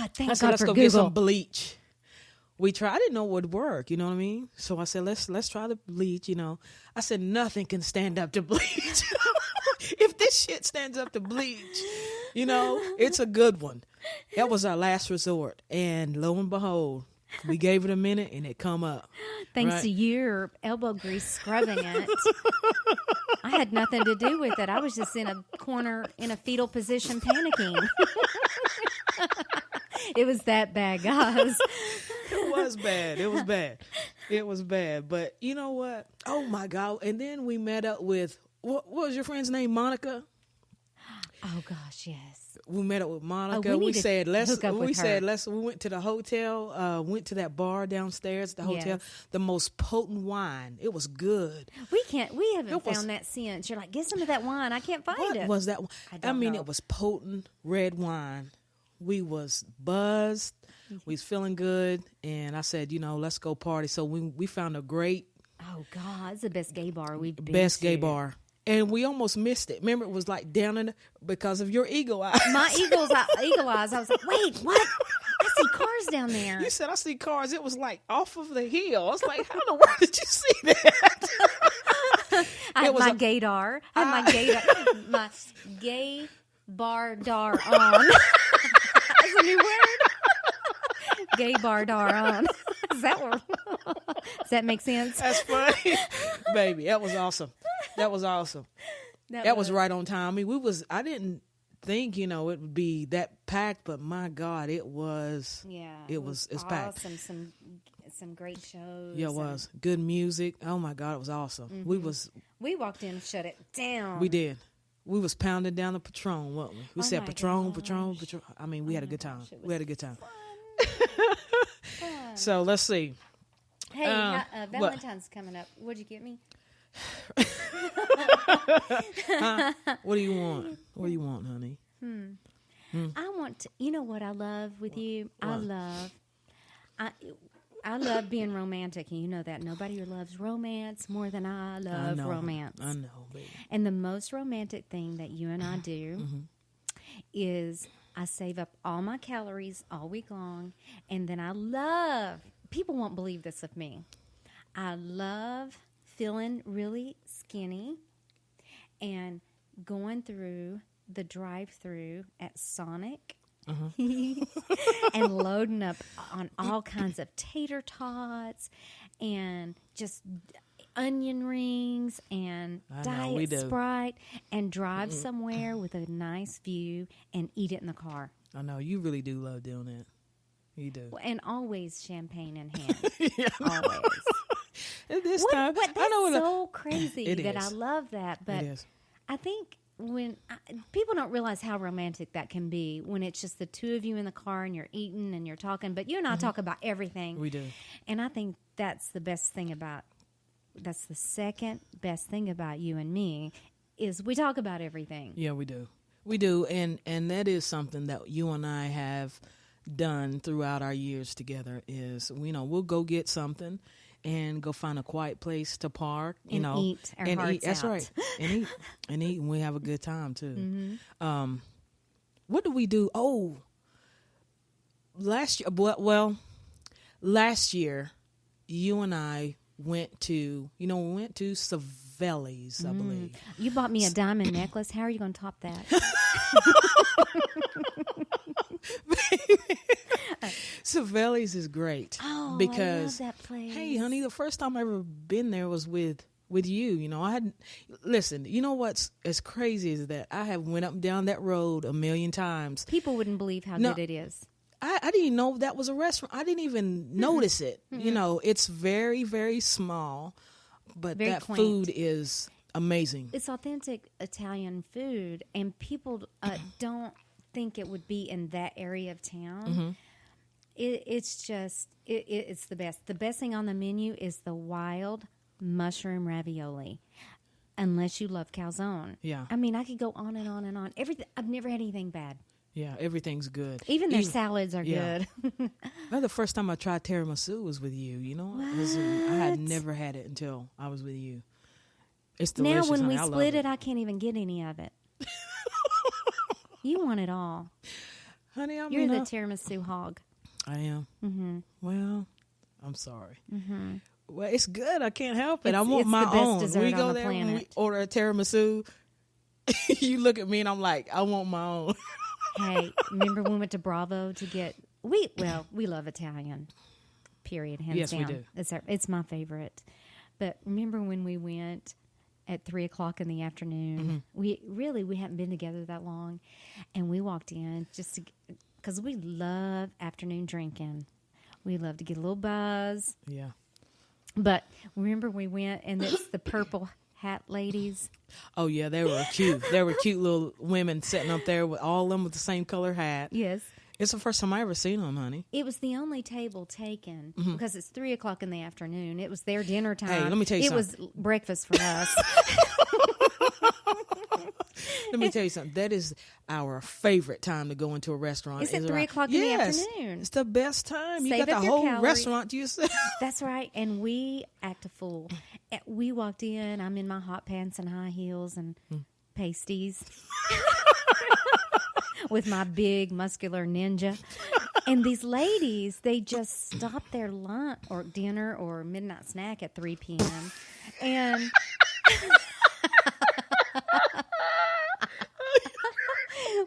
God, thank I said, God let's for go Google. get some bleach. We tried. I didn't know it would work. You know what I mean? So I said, let's try the bleach. You know, I said nothing can stand up to bleach. If this shit stands up to bleach, you know, it's a good one. That was our last resort, and lo and behold, we gave it a minute and it come up. Thanks right? to your elbow grease scrubbing it. I had nothing to do with it. I was just in a corner in a fetal position panicking. It was that bad, guys. It was bad. It was bad. It was bad. But you know what? Oh my God. And then we met up with, what was your friend's name? Monica? Oh gosh, yes. We met up with Monica. we we need to said let's. hook up We with said her. let's. We went to the hotel. Went to that bar downstairs at the hotel. Yes. The most potent wine. It was good. We haven't It was- found that since. You're like, get some of that wine. I can't find What it. was that? I mean, know. it was potent red wine. We was buzzed. We was feeling good, and I said, you know, let's go party. So we found a great Oh God, it's the best gay bar we've been best to. gay bar. And we almost missed it. Remember, it was like down in because of your eagle eye. My eagle eyes. I was like, wait, what? I see cars down there. You said I see cars. It was like off of the hill. I was like, how in the world did you see that? I had was my a- gaydar. I had my gay bar dar on. That's a new word. Gay bar dar on. Is that word? Does that make sense? That's funny. Baby, that was awesome. That was awesome. That was right on time. I mean, I didn't think, you know, it would be that packed, but my God, it was. Yeah. It's awesome. packed. Some great shows. Yeah, it was. Good music. Oh my God, it was awesome. Mm-hmm. We walked in and shut it down. We did. We was pounding down the Patron, wasn't we? We said my Patron, gosh. Patron. I mean, we had a good time. gosh, it We had a good time. Fun. So let's see. Hey, Valentine's coming up. What'd you get me? What do you want? What do you want, honey? I want to, you know what I love with you? What? I love being romantic, and you know that. Nobody loves romance more than I love romance. I know, baby. And the most romantic thing that you and I do is I save up all my calories all week long, and then I love, people won't believe this of me, I love feeling really skinny and going through the drive-through at Sonic and loading up on all kinds of tater tots and just onion rings and I know, we Diet do. Sprite and drive somewhere with a nice view and eat it in the car. I know you really do love doing that. You do. And always champagne in hand. Yeah, Always. And this What, time, what, I that's know so crazy It that is. I love that. But it is. I think people don't realize how romantic that can be when it's just the two of you in the car and you're eating and you're talking. But you and I talk about everything. We do. And I think that's the best thing that's the second best thing about you and me is we talk about everything. Yeah, we do. We do, and that is something that you and I have done throughout our years together. Is we'll go get something and go find a quiet place to park, And eat our and hearts eat. That's out. right, and eat, and we have a good time too. Mm-hmm. What do we do? Oh, last year. Well, last year, you and I went to Savelli's, I believe. You bought me a diamond necklace. How are you going to top that? Savelli's is great. Oh, because I love that place. hey, honey, the first time I ever been there was with you. You know, I hadn't. Listen, you know what's as crazy is that I have went up and down that road a million times. People wouldn't believe how No. good it is. I didn't even know that was a restaurant. I didn't even notice it. You know, it's very, very small, but Very that quaint. food is amazing. It's authentic Italian food, and people don't think it would be in that area of town. It's just, it's the best. The best thing on the menu is the wild mushroom ravioli, unless you love calzone. Yeah. I mean, I could go on and on and on. I've never had anything bad. Yeah, everything's good. Even their salads are yeah. good. Well, the first time I tried tiramisu was with you. You know, I had never had it until I was with you. It's delicious. Now, when honey. we I love split it, I can't even get any of it. You want it all. honey, You're the tiramisu hog. I am. Mm-hmm. Well, I'm sorry. Mm-hmm. Well, it's good. I can't help it. I It's want the my best own. dessert We on go the there and we planet. order a tiramisu. You look at me and I'm like, I want my own. Hey, remember when we went to Bravo to get we love Italian. Period. Hands Yes, down. we do. It's my favorite. But remember when we went at 3:00 in the afternoon? Mm-hmm. We hadn't been together that long, and we walked in just because we love afternoon drinking. We love to get a little buzz. Yeah. But remember we went and it's the purple hat ladies. Oh yeah, they were cute. They were cute little women sitting up there with all of them with the same color hat. Yes. It's the first time I ever seen them, honey. It was the only table taken because it's 3:00 in the afternoon. It was their dinner time. Hey, let me tell you it something. was breakfast for us. Let me tell you something. That is our favorite time to go into a restaurant. It's at around- 3:00 in the afternoon. It's the best time. You Save got up the your whole calories. restaurant to yourself. That's right. And we act a fool. We walked in. I'm in my hot pants and high heels and pasties with my big muscular ninja. And these ladies, they just stopped their lunch or dinner or midnight snack at 3 p.m. And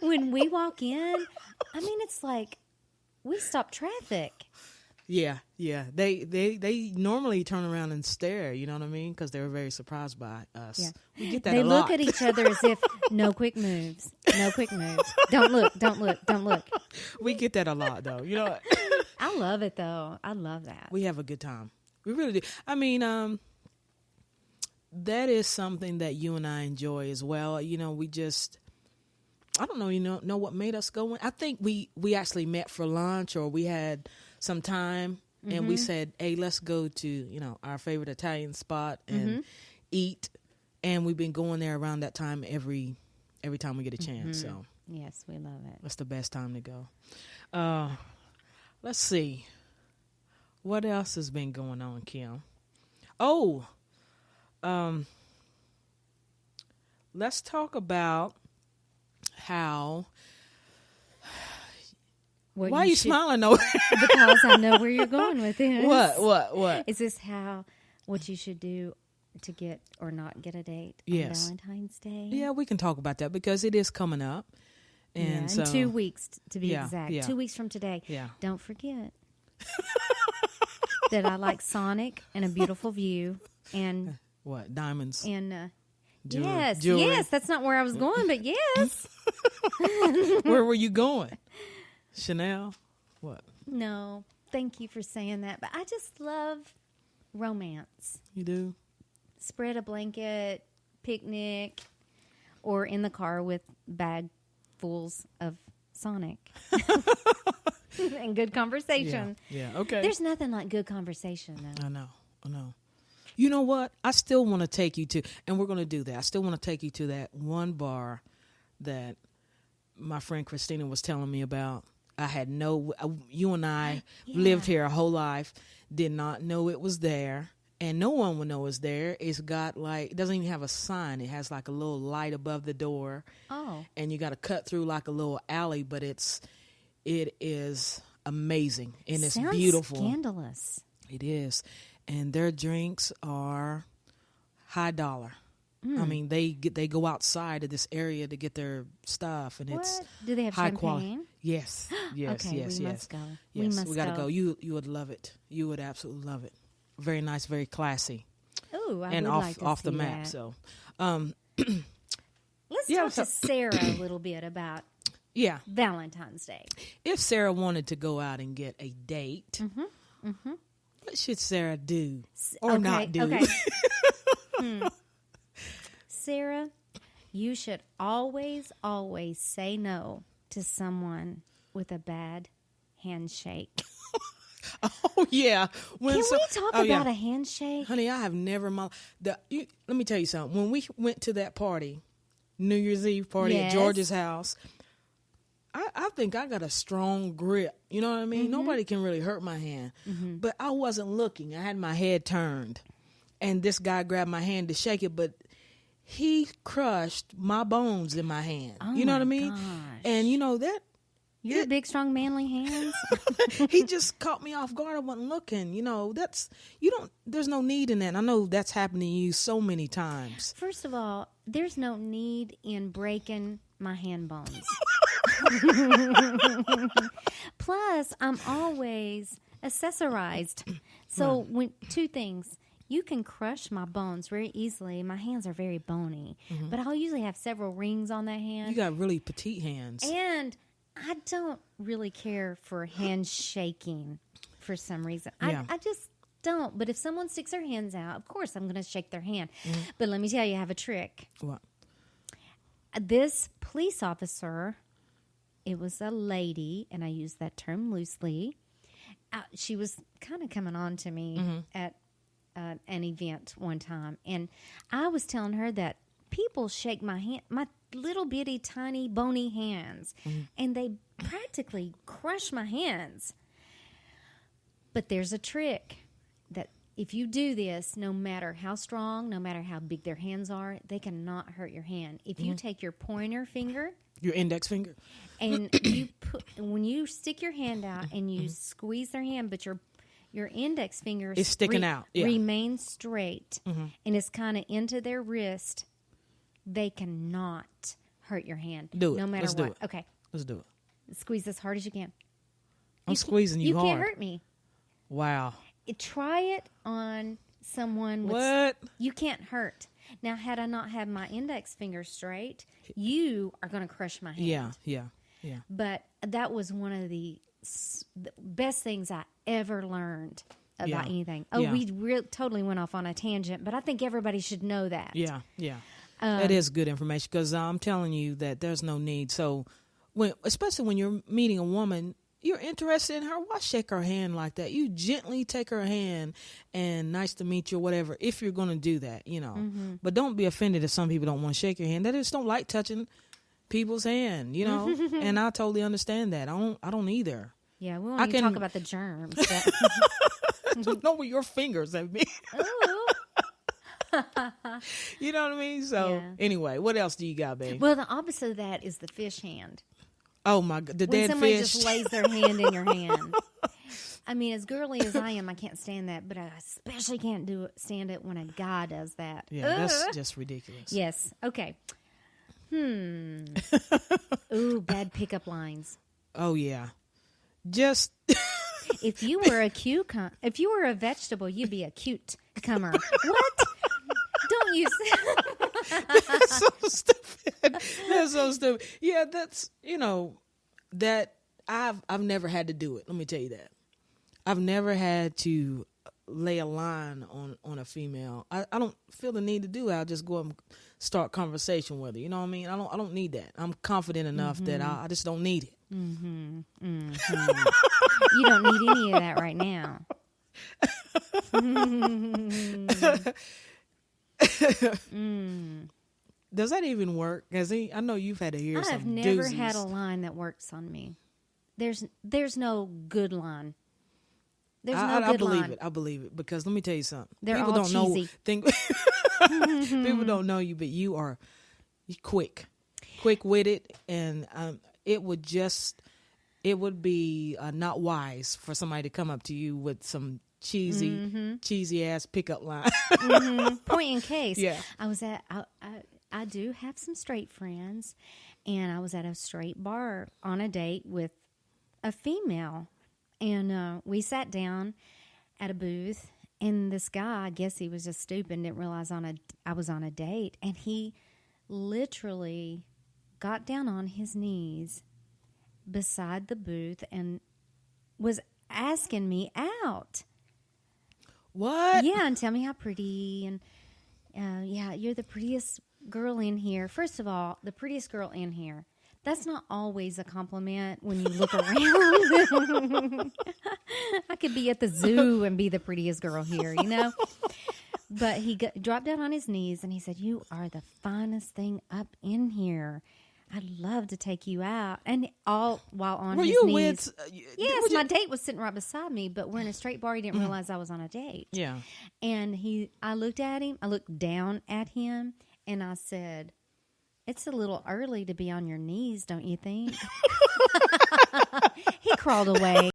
when we walk in, I mean, it's like we stop traffic. Yeah. They normally turn around and stare. You know what I mean? Because they were very surprised by us. Yeah. We get that They a look lot. at each other as if no quick moves. No quick moves. Don't look. Don't look. Don't look. We get that a lot, though. You know, I love it though. I love that. we have a good time. We really do. I mean, that is something that you and I enjoy as well. You know, we just. I don't know, know what made us go in. I think we actually met for lunch or we had some time and we said, hey, let's go to, our favorite Italian spot and eat. And we've been going there around that time every time we get a chance. So Yes, we love it. that's the best time to go. Let's see. What else has been going on, Kim? Oh, let's talk about how. What Why are you should- smiling though? Because I know where you're going with this. What? Is this what you should do to get or not get a date Yes. on Valentine's Day? Yeah, we can talk about that because it is coming up. And in so, 2 weeks to be Yeah, exact. yeah. 2 weeks from today. Yeah. Don't forget that I like Sonic and a beautiful view and What? Diamonds. jewelry. Yes, jewelry. yes. That's not where I was going, but yes. Where were you going? Chanel? What? No, thank you for saying that. But I just love romance. You do? Spread a blanket, picnic, or in the car with bagfuls of Sonic. And good conversation. Yeah. Okay. There's nothing like good conversation, though. I know. You know what? I still want to take you to, and we're going to do that. I still want to take you to that one bar that my friend Christina was telling me about. You and I lived here a whole life, did not know it was there, and no one would know it's there. It's got it doesn't even have a sign. It has like a little light above the door. Oh. And you got to cut through like a little alley, but it is amazing and it's Sounds beautiful. Scandalous. It is. And their drinks are high dollar. I mean, they go outside of this area to get their stuff, and it's What? Do they have high champagne? quality. Yes, Okay, yes. we must go. Yes, We must gotta go. go. You would love it. You would absolutely love it. Very nice, very classy, Ooh, I and would off like to off the see map. that. So, Let's Yeah, talk to so- Sarah a little bit about yeah. Valentine's Day. If Sarah wanted to go out and get a date, what should Sarah do or not do? Okay. Sarah, you should always, always say no to someone with a bad handshake. Oh yeah. Can we talk about a handshake? Honey, I have never let me tell you something. When we went to that party, New Year's Eve party Yes. at George's house, I think I got a strong grip. You know what I mean? Nobody can really hurt my hand. But I wasn't looking. I had my head turned. And this guy grabbed my hand to shake it, but he crushed my bones in my hand. Oh, you know what I my mean? gosh. And you know Your big, strong, manly hands. He just caught me off guard. I wasn't looking. There's no need in that. I know that's happened to you so many times. First of all, there's no need in breaking my hand bones. Plus, I'm always accessorized. So, two things. You can crush my bones very easily. My hands are very bony. But I'll usually have several rings on that hand. You got really petite hands. And I don't really care for handshaking for some reason. Yeah. I just don't. But if someone sticks their hands out, of course I'm going to shake their hand. But let me tell you, I have a trick. What? This police officer, it was a lady, and I use that term loosely. She was kind of coming on to me at an event one time. And I was telling her that people shake my hand, my little bitty tiny bony hands, and they practically crush my hands. But there's a trick that if you do this, no matter how strong, no matter how big their hands are, they cannot hurt your hand. If you take your pointer finger, your index finger, and when you stick your hand out and you squeeze their hand, but your index finger is sticking out, remains straight, and it's kind of into their wrist, they cannot hurt your hand. Do it. No matter Let's what. Do it. Okay. Let's do it. Squeeze as hard as you can. I'm squeezing you hard. You can't hurt me. Wow. Try it on someone. What? You can't hurt. Now, had I not had my index finger straight, you are going to crush my hand. Yeah. But that was one of the best things I ever learned about anything. Oh, we totally went off on a tangent, but I think everybody should know that. Yeah. That is good information because I'm telling you that there's no need. So, especially when you're meeting a woman, you're interested in her, why shake her hand like that? You gently take her hand and nice to meet you, whatever, if you're going to do that, But don't be offended if some people don't want to shake your hand. They just don't like touching people's hand, and I totally understand that. I don't either. Yeah, we won't even talk about the germs. Just know where your fingers have been. You know what I mean? So anyway, what else do you got, babe? Well, the opposite of that is the fish hand. Oh my God, the when dead somebody fish. just lays their hand in your hand. I mean, as girly as I am, I can't stand that, but I especially can't stand it when a guy does that. Yeah, that's just ridiculous. Yes. Okay. Ooh, bad pickup lines. Oh yeah. Just if you were a vegetable, you'd be a cute comer. What? Don't you say That's so stupid. That's so stupid. Yeah, that's that I've never had to do it. Let me tell you that. I've never had to lay a line on a female. I don't feel the need to do it. I'll just go up and start conversation with her. You know what I mean? I don't need that. I'm confident enough that I just don't need it. You don't need any of that right now. Does that even work? I know you've had to hear some I've never doozies. had a line that works on me. There's no good line. There's no good line. I believe it because let me tell you something. They're People all don't cheesy. People don't know you, but you're quick-witted, and it would be not wise for somebody to come up to you with some cheesy ass pickup line. Point in case. Yeah. I do have some straight friends, and I was at a straight bar on a date with a female, and we sat down at a booth, and this guy, I guess he was just stupid, didn't realize I was on a date, and he literally got down on his knees beside the booth and was asking me out. What? Yeah, and tell me how pretty, and you're the prettiest girl in here. First of all, the prettiest girl in here. That's not always a compliment when you look around. I could be at the zoo and be the prettiest girl here, But he dropped down on his knees and he said, "You are the finest thing up in here. I'd love to take you out." And all while on his knees. Yes, my date was sitting right beside me, but we're in a straight bar. He didn't realize I was on a date. Yeah. And I looked at him. I looked down at him, and I said, It's a little early to be on your knees, don't you think? He crawled away.